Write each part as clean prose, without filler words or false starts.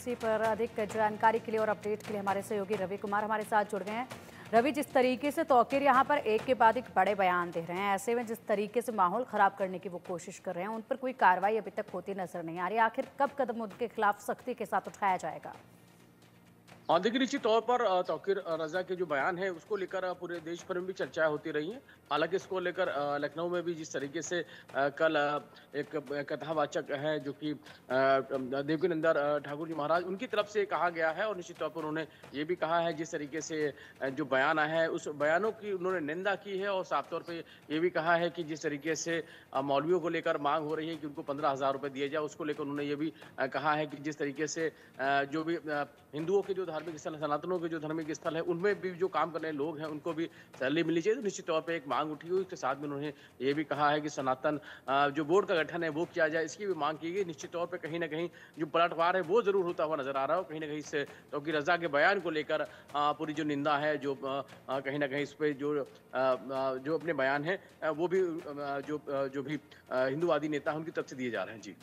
इसी पर अधिक जानकारी के लिए और अपडेट के लिए हमारे सहयोगी रवि कुमार हमारे साथ जुड़ गए हैं। रवि, जिस तरीके से तौकीर यहाँ पर एक के बाद एक बड़े बयान दे रहे हैं, ऐसे में जिस तरीके से माहौल खराब करने की वो कोशिश कर रहे हैं, उन पर कोई कार्रवाई अभी तक होती नजर नहीं आ रही। आखिर कब कदम उनके खिलाफ सख्ती के साथ उठाया जाएगा? देखिए, निश्चित तौर पर तौकीर रजा के जो बयान है उसको लेकर पूरे देश भर में भी चर्चाएं होती रही हैं। हालांकि इसको लेकर लखनऊ में भी जिस तरीके से कल एक कथावाचक है जो कि देवकीनंदन ठाकुर जी महाराज, उनकी तरफ से कहा गया है और निश्चित तौर पर उन्होंने ये भी कहा है जिस तरीके से जो बयान आया है उस बयानों की उन्होंने निंदा की है और साफ तौर पर ये भी कहा है कि जिस तरीके से मौलवियों को लेकर मांग हो रही है कि उनको 15,000 रुपये दिए जाए, उसको लेकर उन्होंने ये भी कहा है कि जिस तरीके से जो भी हिंदुओं के जो धार्मिक स्थल है, सनातनों के जो धार्मिक स्थल है, उनमें भी जो काम करने लोग हैं उनको भी सैलरी मिलनी चाहिए। तो निश्चित तौर पे एक मांग उठी हुई, उसके साथ में उन्होंने ये भी कहा है कि सनातन जो बोर्ड का गठन है वो किया जाए, इसकी भी मांग की गई। निश्चित तौर पे कहीं ना कहीं जो पलटवार है वो जरूर होता हुआ नजर आ रहा है। कहीं ना कहीं इससे तौकीर रजा के बयान को लेकर पूरी जो निंदा है, जो कहीं ना कहीं इस पर जो अपने बयान है वो भी जो भी हिंदूवादी नेता है उनकी तरफ से दिए जा रहे हैं। जी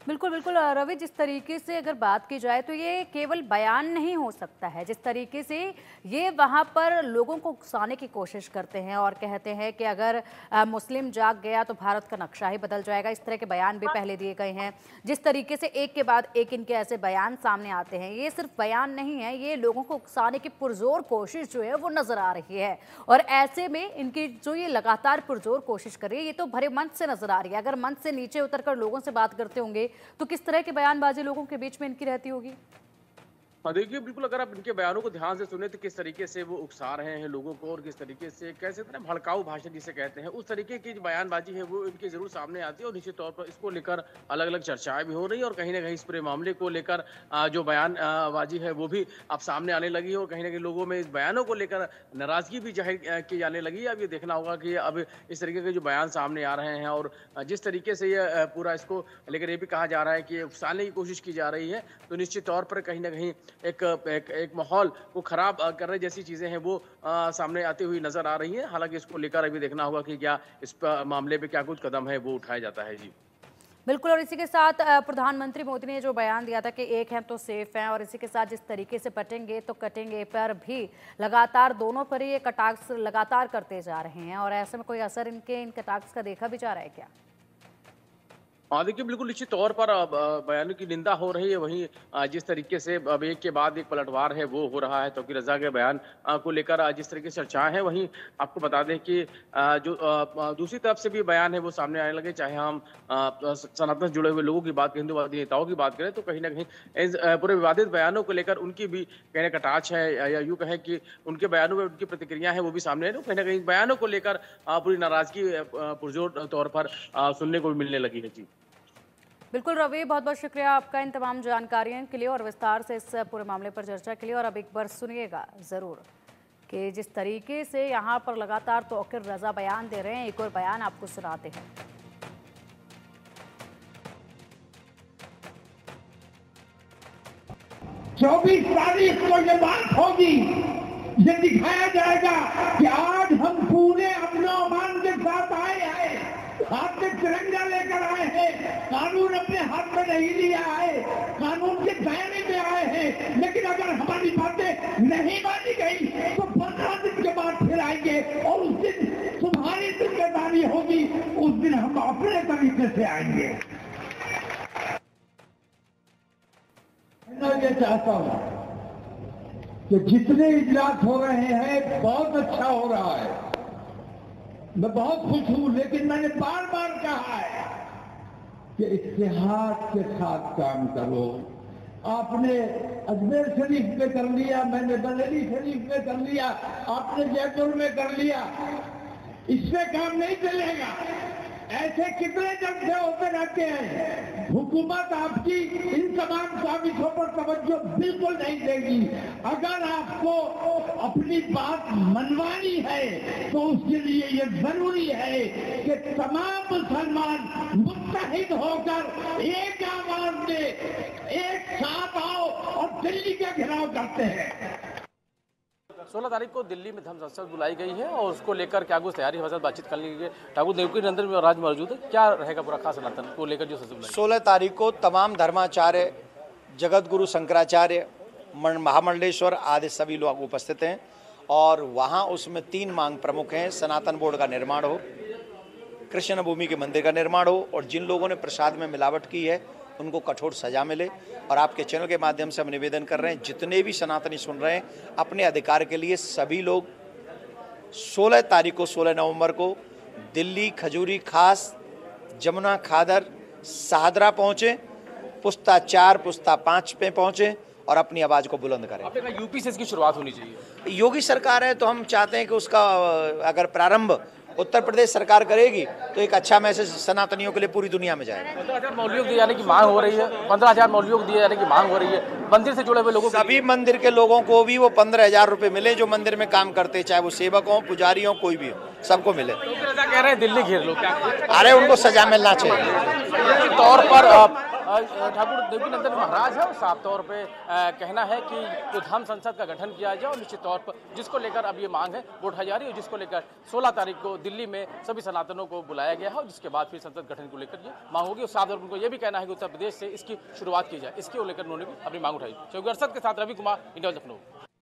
बिल्कुल बिल्कुल रवि, जिस तरीके से अगर बात की जाए तो ये केवल बयान नहीं हो सकता है। जिस तरीके से ये वहाँ पर लोगों को उकसाने की कोशिश करते हैं और कहते हैं कि अगर मुस्लिम जाग गया तो भारत का नक्शा ही बदल जाएगा, इस तरह के बयान भी पहले दिए गए हैं। जिस तरीके से एक के बाद एक इनके ऐसे बयान सामने आते हैं, ये सिर्फ बयान नहीं है, ये लोगों को उकसाने की पुरजोर कोशिश जो है वो नजर आ रही है। और ऐसे में इनकी जो ये लगातार पुरजोर कोशिश कर रही है, ये तो भरे मंच से नजर आ रही है। अगर मंच से नीचे उतरकर लोगों से बात करते होंगे तो किस तरह की बयानबाजी लोगों के बीच में इनकी रहती होगी? देखिए, बिल्कुल अगर आप इनके बयानों को ध्यान से सुने तो किस तरीके से वो उकसा रहे हैं लोगों को और किस तरीके से कह सकते हैं भड़काऊ भाषण जिसे कहते हैं, उस तरीके की जो बयानबाजी है वो इनके जरूर सामने आती है। और निश्चित तौर पर इसको लेकर अलग अलग चर्चाएं भी हो रही है और कहीं ना कहीं इस पूरे मामले को लेकर जो बयानबाजी है वो भी अब सामने आने लगी है और कहीं ना कहीं लोगों में इस बयानों को लेकर नाराजगी भी जाहिर की जाने लगी है। अब ये देखना होगा कि अब इस तरीके के जो बयान सामने आ रहे हैं और जिस तरीके से ये पूरा इसको लेकर ये भी कहा जा रहा है कि उकसाने की कोशिश की जा रही है, तो निश्चित तौर पर कहीं ना कहीं एक माहौल को खराब करने जैसी चीजें हैं वो सामने आती हुई नजर आ रही हैं। हालांकि इसको लेकर अभी देखना होगा कि क्या इस मामले पे क्या कुछ कदम है वो उठाया जाता है। जी बिल्कुल, और इसी के साथ प्रधानमंत्री मोदी ने जो बयान दिया था कि एक है तो सेफ है, और इसी के साथ जिस तरीके से पटेंगे तो कटेंगे पर भी लगातार दोनों पर ये कटाक्ष लगातार करते जा रहे हैं, और ऐसे में कोई असर इन कटाक्ष का देखा भी जा रहा है क्या? देखिए, बिल्कुल निश्चित तौर पर बयानों की निंदा हो रही है। वहीं जिस तरीके से अब एक के बाद एक पलटवार है वो हो रहा है तौकीर रजा के बयान को लेकर जिस तरीके से चर्चाएं हैं, वहीं आपको बता दें कि जो दूसरी तरफ से भी बयान है वो सामने आने लगे। चाहे हम सनातन से जुड़े हुए लोगों की बात करें, हिंदूवादी नेताओं की बात करें, तो कहीं ना कहीं इस पूरे विवादित बयानों को लेकर उनकी भी कहने कटाक्ष है या यूं कहें कि उनके बयानों में उनकी प्रतिक्रिया है वो भी सामने है। तो कहीं ना कहीं बयानों को लेकर पूरी नाराजगी पुरजोर तौर पर सुनने को भी मिलने लगी है। जी बिल्कुल रवि, बहुत बहुत शुक्रिया आपका इन तमाम जानकारियों के लिए और विस्तार से इस पूरे मामले पर चर्चा के लिए। और अब एक बार सुनिएगा ज़रूर कि जिस तरीके से यहाँ पर लगातार तौकीर रजा बयान दे रहे हैं, एक और बयान आपको सुनाते हैं। 24 तारीख को ये बात होगी, ये दिखाया जाएगा कि आज हम पूरे अमन के साथ आए हैं, हाथ में तिरंगा लेकर आए हैं, कानून अपने हाथ में नहीं लिया है, कानून के दायरे में आए हैं। लेकिन अगर हमारी बातें नहीं मानी गई तो 15 दिन के बाद फिर आएंगे और उस दिन तुम्हारी जिम्मेदारी होगी, उस दिन हम अपने तरीके से आएंगे। मैं ये चाहता हूं कि जितने इजलास हो रहे हैं बहुत अच्छा हो रहा है, मैं बहुत खुश हूं, लेकिन मैंने बार बार कहा है कि इत्तेहाद के साथ काम करो। आपने अजमेर शरीफ में कर लिया, मैंने बरेली शरीफ में कर लिया, आपने जयपुर में कर लिया, इससे काम नहीं चलेगा। ऐसे कितने जलसे होते रहते हैं। हुकूमत आपकी इन तमाम साजिशों पर तवज्जो बिल्कुल नहीं देगी। अगर आपको अपनी बात मनवानी है तो उसके लिए ये जरूरी है कि तमाम मुसलमान मुत्तहिद होकर एक आवाज में एक साथ आओ और दिल्ली का घेराव करते हैं। 16 तारीख को दिल्ली में धर्म संसद बुलाई गई है और उसको लेकर क्या कुछ तैयारी हमारे साथ बातचीत करने के लिए ठाकुर देवकीनंदन महाराज मौजूद है। क्या रहेगा पूरा खास सनातन को लेकर जो संसद बुलाई? 16 तारीख को तमाम धर्माचार्य जगत गुरु शंकराचार्य, महामंडलेश्वर आदि सभी लोग उपस्थित हैं और वहाँ उसमें 3 मांग प्रमुख हैं। सनातन बोर्ड का निर्माण हो, कृष्ण भूमि के मंदिर का निर्माण हो और जिन लोगों ने प्रसाद में मिलावट की है उनको कठोर सजा मिले। और आपके चैनल के माध्यम से हम निवेदन कर रहे हैं, जितने भी सनातनी सुन रहे हैं, अपने अधिकार के लिए सभी लोग 16 तारीख को 16 नवंबर को दिल्ली खजूरी खास, जमुना खादर, शाहदरा पहुँचे, पुस्ता 4 पुस्ता 5 पे पहुँचे और अपनी आवाज़ को बुलंद करें। आपने कहा यूपी से इसकी शुरुआत होनी चाहिए। योगी सरकार है तो हम चाहते हैं कि उसका अगर प्रारंभ उत्तर प्रदेश सरकार करेगी तो एक अच्छा मैसेज सनातनियों के लिए पूरी दुनिया में जाएगा। 15,000 मौलवियों को दिए जाने की मांग हो रही है, 15,000 मौलवियों को दिए जाने की मांग हो रही है। मंदिर से जुड़े हुए लोगों, सभी मंदिर के लोगों को भी वो 15,000 रुपये मिले जो मंदिर में काम करते, चाहे वो सेवक हो, पुजारी हो, कोई भी हो, सबको मिले। कह रहे हैं दिल्ली घेर लो, क्या अरे उनको सजा मिलना चाहिए। तौर पर ठाकुर देवीनंदन महाराज है और साफ तौर पे कहना है कि जो धाम संसद का गठन किया जाए और निश्चित तौर पर जिसको लेकर अब ये मांग है वो उठाई जा रही है, जिसको लेकर 16 तारीख को दिल्ली में सभी सनातनों को बुलाया गया है और जिसके बाद फिर संसद गठन को लेकर ये मांग होगी। और साफ तौर पर उनको ये भी कहना है कि उत्तर प्रदेश से इसकी शुरुआत की जाए, इसको लेकर उन्होंने भी अपनी मांग उठाई। चौकी अरशद के साथ रवि कुमार, इंडिया लखनऊ।